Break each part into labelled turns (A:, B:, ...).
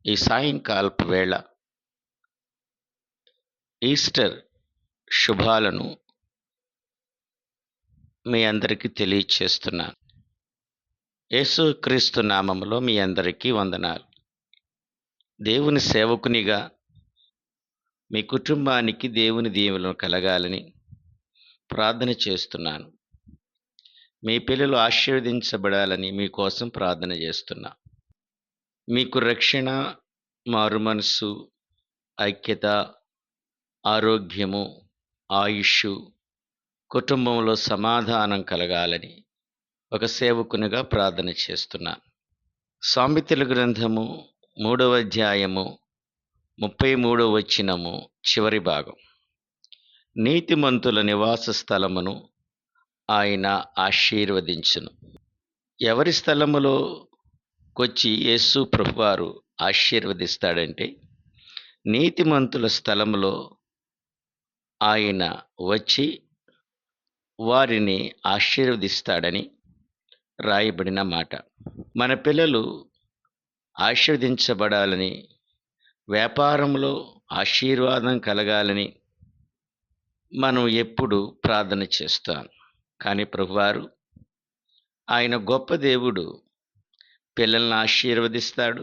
A: ఈ సాయంకాలపు వేళ ఈస్టర్ శుభాలను మీ అందరికీ తెలియచేస్తున్నాను. యేసుక్రీస్తు నామములో మీ అందరికీ వందనాలు. దేవుని సేవకునిగా మీ కుటుంబానికి దేవుని దీవెనలు కలగాలని ప్రార్థన చేస్తున్నాను. మీ పిల్లలు ఆశీర్వదించబడాలని మీకోసం ప్రార్థన చేస్తున్నా. మీకు రక్షణ, మారుమనస్సు, ఐక్యత, ఆరోగ్యము, ఆయుష్షు, కుటుంబంలో సమాధానం కలగాలని ఒక సేవకునిగా ప్రార్థన చేస్తున్నాను. సామెతల గ్రంథము 3వ అధ్యాయము 33వ వచనము చివరి భాగం. నీతిమంతుల నివాస స్థలమును ఆయన ఆశీర్వదించును. ఎవరి స్థలములోకొచ్చి యేసు ప్రభువారు ఆశీర్వదిస్తాడంటే, నీతిమంతుల స్థలములో ఆయన వచ్చి వారిని ఆశీర్వదిస్తాడని రాయబడిన మాట. మన పిల్లలు ఆశీర్వదించబడాలని, వ్యాపారంలో ఆశీర్వాదం కలగాలని మనం ఎప్పుడు ప్రార్థన చేస్తాం. కానీ ప్రభువారు ఆయన గొప్ప దేవుడు. పిల్లల్ని ఆశీర్వదిస్తాడు,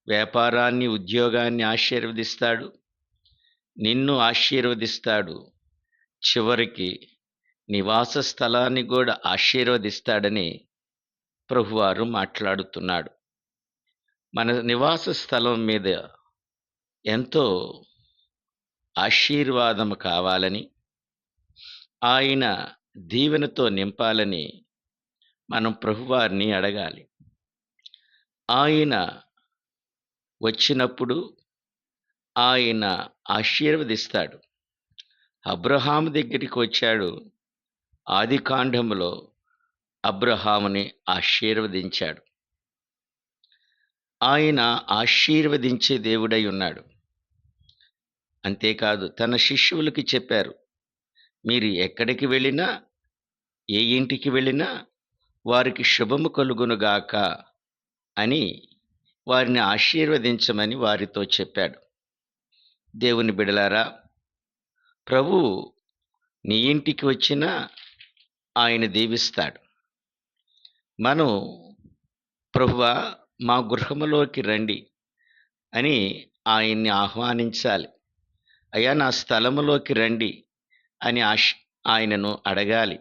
A: వ్యాపారాన్ని, ఉద్యోగాన్ని ఆశీర్వదిస్తాడు, నిన్ను ఆశీర్వదిస్తాడు, చివరికి నివాస స్థలాన్ని కూడా ఆశీర్వదిస్తాడని ప్రభువారు మాట్లాడుతున్నాడు. మన నివాస స్థలం మీద ఎంతో ఆశీర్వాదం కావాలని, ఆయన దీవెనతో నింపాలని మనం ప్రభువారిని అడగాలి. ఆయన వచ్చినప్పుడు ఆయన ఆశీర్వదిస్తాడు. అబ్రహాము దగ్గరికి వచ్చాడు. ఆదికాండములో అబ్రహాముని ఆశీర్వదించాడు. ఆయన ఆశీర్వదించే దేవుడై ఉన్నాడు. అంతేకాదు, తన శిష్యులకి చెప్పారు, మీరు ఎక్కడికి వెళ్ళినా, ఏ ఇంటికి వెళ్ళినా వారికి శుభము కలుగునుగాక అని వారిని ఆశీర్వదించమని వారితో చెప్పాడు. దేవుని బిడలారా, ప్రభువు నీ ఇంటికి వచ్చినా ఆయన దీవిస్తాడు. మనం ప్రభువా మా గృహములోకి రండి అని ఆయన్ని ఆహ్వానించాలి. అయ్యా నా స్థలములోకి రండి అని ఆయనను అడగాలి.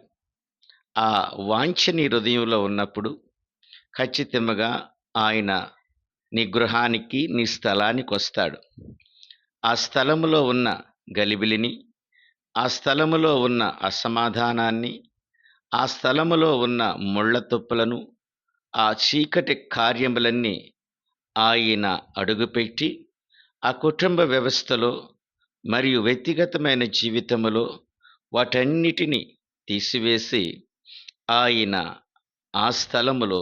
A: ఆ వాంఛ నీ హృదయంలో ఉన్నప్పుడు ఖచ్చితంగా ఆయన నీ గృహానికి, నీ స్థలానికి వస్తాడు. ఆ స్థలములో ఉన్న గలిబిలిని, ఆ స్థలములో ఉన్న అసమాధానాన్ని, ఆ స్థలములో ఉన్న ముళ్ళ తుప్పలను, ఆ చీకటి కార్యములన్నీ ఆయన అడుగుపెట్టి ఆ కుటుంబ వ్యవస్థలో మరియు వ్యక్తిగతమైన జీవితములో వాటన్నిటినీ తీసివేసి ఆయన ఆ స్థలములో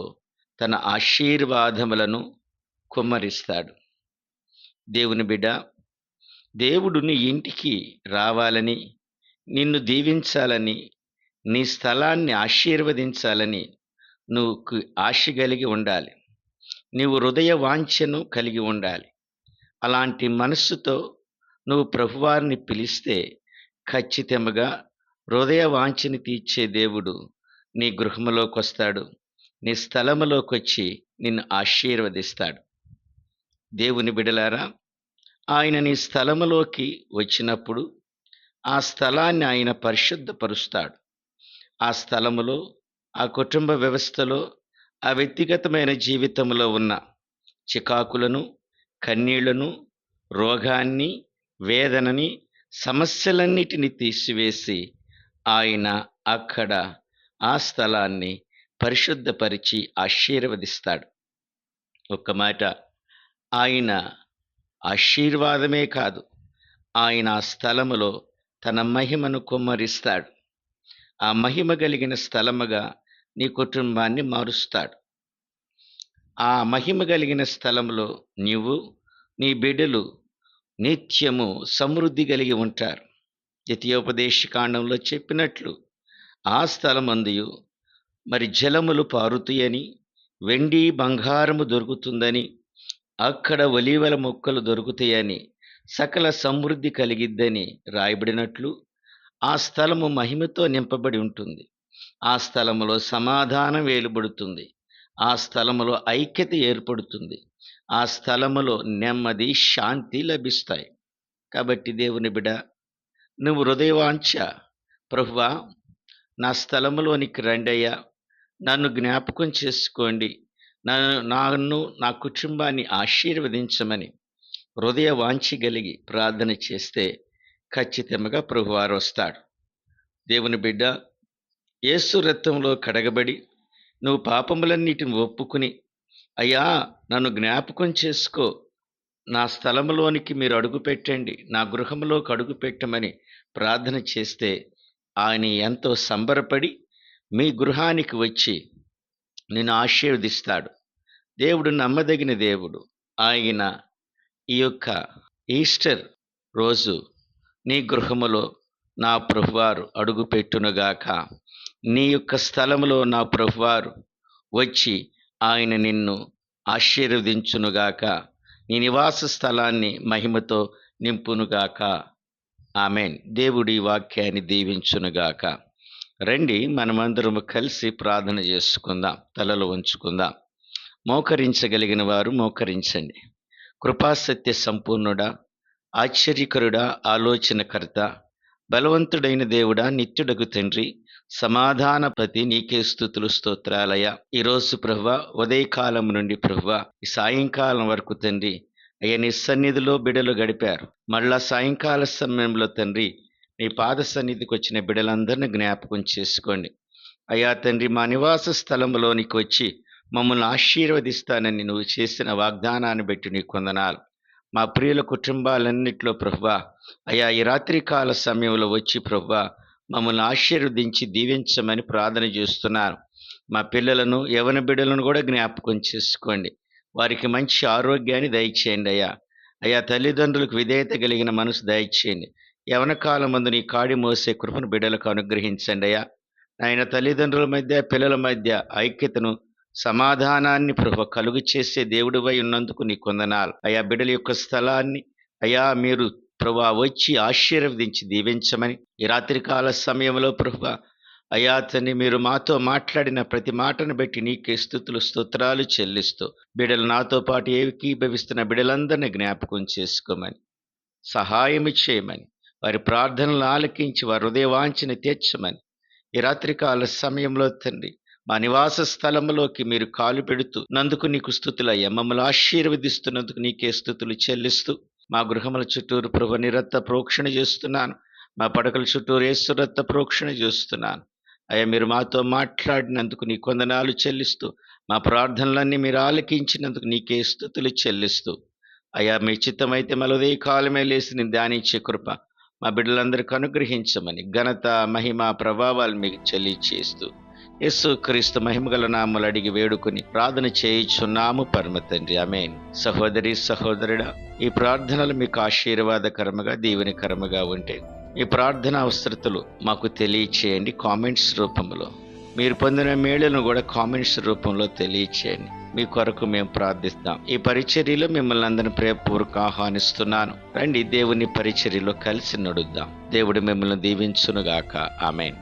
A: తన ఆశీర్వాదములను కుమ్మరిస్తాడు. దేవుని బిడ్డ, దేవుడు నీ ఇంటికి రావాలని, నిన్ను దీవించాలని, నీ స్థలాన్ని ఆశీర్వదించాలని నువ్వు ఆశ కలిగి ఉండాలి. నీవు హృదయ వాంఛను కలిగి ఉండాలి. అలాంటి మనస్సుతో నువ్వు ప్రభువారిని పిలిస్తే ఖచ్చితంగా హృదయ వాంఛని తీర్చే దేవుడు నీ గృహములోకి వస్తాడు, నీ స్థలములోకి వచ్చి నిన్ను ఆశీర్వదిస్తాడు. దేవుని బిడలారా, ఆయన నీ స్థలములోకి వచ్చినప్పుడు ఆ స్థలాన్ని ఆయన పరిశుద్ధపరుస్తాడు. ఆ స్థలములో, ఆ కుటుంబ వ్యవస్థలో, ఆ వ్యక్తిగతమైన జీవితంలో ఉన్న చికాకులను, కన్నీళ్లను, రోగాన్ని, వేదనని, సమస్యలన్నిటినీ తీసివేసి ఆయన అక్కడ ఆ స్థలాన్ని పరిశుద్ధపరిచి ఆశీర్వదిస్తాడు. ఒక్క మాట, ఆయన ఆశీర్వాదమే కాదు, ఆయన ఆ స్థలములో తన మహిమను కుమ్మరిస్తాడు. ఆ మహిమ కలిగిన స్థలముగా నీ కుటుంబాన్ని మారుస్తాడు. ఆ మహిమ కలిగిన స్థలంలో నీవు, నీ బిడ్డలు నిత్యము సమృద్ధి కలిగి ఉంటారు. ద్వితీయోపదేశకాండంలో చెప్పినట్లు ఆ స్థలమందు మరి జలములు పారుతాయని, వెండి బంగారము దొరుకుతుందని, అక్కడ ఒలీవల మొక్కలు దొరుకుతాయని, సకల సమృద్ధి కలిగిద్దని రాయబడినట్లు ఆ స్థలము మహిమతో నింపబడి ఉంటుంది. ఆ స్థలములో సమాధానం వేలుబడుతుంది. ఆ స్థలములో ఐక్యత ఏర్పడుతుంది. ఆ స్థలములో నెమ్మది, శాంతి లభిస్తాయి. కాబట్టి దేవుని బిడ్డ, నువ్వు హృదయవాంఛ, ప్రభువా నా స్థలములోనికి రండయ్యా, నన్ను జ్ఞాపకం చేసుకోండి, నన్ను నా కుటుంబాన్ని ఆశీర్వదించమని హృదయ వాంఛ కలిగి ప్రార్థన చేస్తే ఖచ్చితంగా ప్రభువారు వస్తాడు. దేవుని బిడ్డ, యేసు రక్తంలో కడగబడి నువ్వు పాపములన్నిటిని ఒప్పుకుని, అయ్యా నన్ను జ్ఞాపకం చేసుకో, నా స్థలములోనికి మీరు అడుగుపెట్టండి, నా గృహంలోకి అడుగుపెట్టమని ప్రార్థన చేస్తే ఆయన ఎంతో సంబరపడి మీ గృహానికి వచ్చి నిన్ను ఆశీర్వదిస్తాడు. దేవుడు నమ్మదగిన దేవుడు. ఆయన ఈ యొక్క ఈస్టర్ రోజు నీ గృహములో నా ప్రభువారు అడుగుపెట్టునుగాక. నీ యొక్క స్థలములో నా ప్రభువారు వచ్చి ఆయన నిన్ను ఆశీర్వదించునుగాక. నీ నివాస స్థలాన్ని మహిమతో నింపునుగాక. ఆమేన్. దేవుడి వాక్యాన్ని దీవించునుగాక. రండి మనమందరము కలిసి ప్రార్థన చేసుకుందాం. తలలు ఉంచుకుందాం. మోకరించగలిగిన వారు మోకరించండి. కృపాసత్య సంపూర్ణుడా, ఆశ్చర్యకరుడా, ఆలోచనకర్త, బలవంతుడైన దేవుడా, నిత్యుడగు తండ్రి, సమాధానపతి, నీకే స్తుతులు స్తోత్రాలయ. ఈరోజు ప్రభువా, ఉదయకాలం నుండి ప్రభువా ఈ సాయంకాలం వరకు తండ్రి అయ్యా నీ సన్నిధిలో బిడలు గడిపారు. మళ్ళా సాయంకాల సమయంలో తండ్రి నీ పాద సన్నిధికి వచ్చిన బిడలందరినీ జ్ఞాపకం చేసుకోండి. అయ్యా తండ్రి, మా నివాస స్థలంలోనికి వచ్చి మమ్మల్ని ఆశీర్వదిస్తానని నువ్వు చేసిన వాగ్దానాన్ని బట్టి నీ కొందనాలు. మా ప్రియుల కుటుంబాలన్నింటిలో ప్రభువా అయ్యా ఈ రాత్రికాల సమయంలో వచ్చి ప్రభువా మమ్మల్ని ఆశీర్వదించి దీవించమని ప్రార్థన చేస్తున్నాను. మా పిల్లలను, యవన బిడ్డలను కూడా జ్ఞాపకం చేసుకోండి. వారికి మంచి ఆరోగ్యాన్ని దయచేయండి అయ్యా. అయ్యా తల్లిదండ్రులకు విధేయత కలిగిన మనసు దయచేయండి. యవన కాలం ముందు నీ కాడి మోసే కృపను బిడ్డలకు అనుగ్రహించండి అయ్యా. ఆయన తల్లిదండ్రుల మధ్య, పిల్లల మధ్య ఐక్యతను, సమాధానాన్ని ప్రభువా కలుగు చేసే దేవుడివై ఉన్నందుకు నీ కొందనాలు. అయా బిడ్డల యొక్క స్థలాన్ని అయా మీరు ప్రభువా వచ్చి ఆశీర్వదించి దీవించమని ఈ రాత్రికాల సమయంలో ప్రభువా అయా తండ్రి మీరు మాతో మాట్లాడిన ప్రతి మాటను బట్టి నీకే స్తుతులు స్తోత్రాలు చెల్లిస్తూ బిడ్డలు నాతో పాటు ఏకీభవిస్తున్న బిడ్డలందరినీ జ్ఞాపకం చేసుకోమని, సహాయం చేయమని, వారి ప్రార్థనలు ఆలకించి వారి హృదయవాంఛను తీర్చమని ఈ రాత్రికాల సమయంలో తండ్రి మా నివాస స్థలంలోకి మీరు కాలు పెడుతూ నందుకు నీకు స్తుతులయ్యా. మమ్మల్ని ఆశీర్వదిస్తున్నందుకు నీకే స్తుతులు చెల్లిస్తూ మా గృహముల చుట్టూరు ప్రభు నిరత్త ప్రోక్షణ చేస్తున్నాను. మా పడకల చుట్టూరు యేసు రక్త ప్రోక్షణ చేస్తున్నాను. అయ్యా మీరు మాతో మాట్లాడినందుకు నీ కొందనాలు చెల్లిస్తూ, మా ప్రార్థనలన్నీ మీరు ఆలకించినందుకు నీకే స్తుతులు చెల్లిస్తూ, అయ్యా మీ చిత్తమైతే మళ్ళీ కాలమే లేసి నేను ధ్యానించే కృప మా బిడ్డలందరికీ అనుగ్రహించమని ఘనత, మహిమ, ప్రభావాలు మీకు చెల్లిచేస్తూ యేసు క్రీస్తు మహిమగల నామములు అడిగి వేడుకొని ప్రార్థన చేయుచున్నాము పరమ తండ్రి. ఆమేన్. సహోదరి సహోదరుడా, ఈ ప్రార్థనలు మీకు ఆశీర్వాదకరముగా, దీవెనకరముగా ఉంటే ఈ ప్రార్థన అవసరతలు మాకు తెలియచేయండి కామెంట్స్ రూపంలో. మీరు పొందిన మేలును కూడా కామెంట్స్ రూపంలో తెలియచేయండి. మీ కొరకు మేము ప్రార్థిస్తాం. ఈ పరిచర్యలో మిమ్మల్ని అందరినీ ప్రేమపూర్వక ఆహ్వానిస్తున్నాను. రండి దేవుని పరిచర్యలో కలిసి నడుద్దాం. దేవుడు మిమ్మల్ని దీవించునుగాక. ఆమేన్.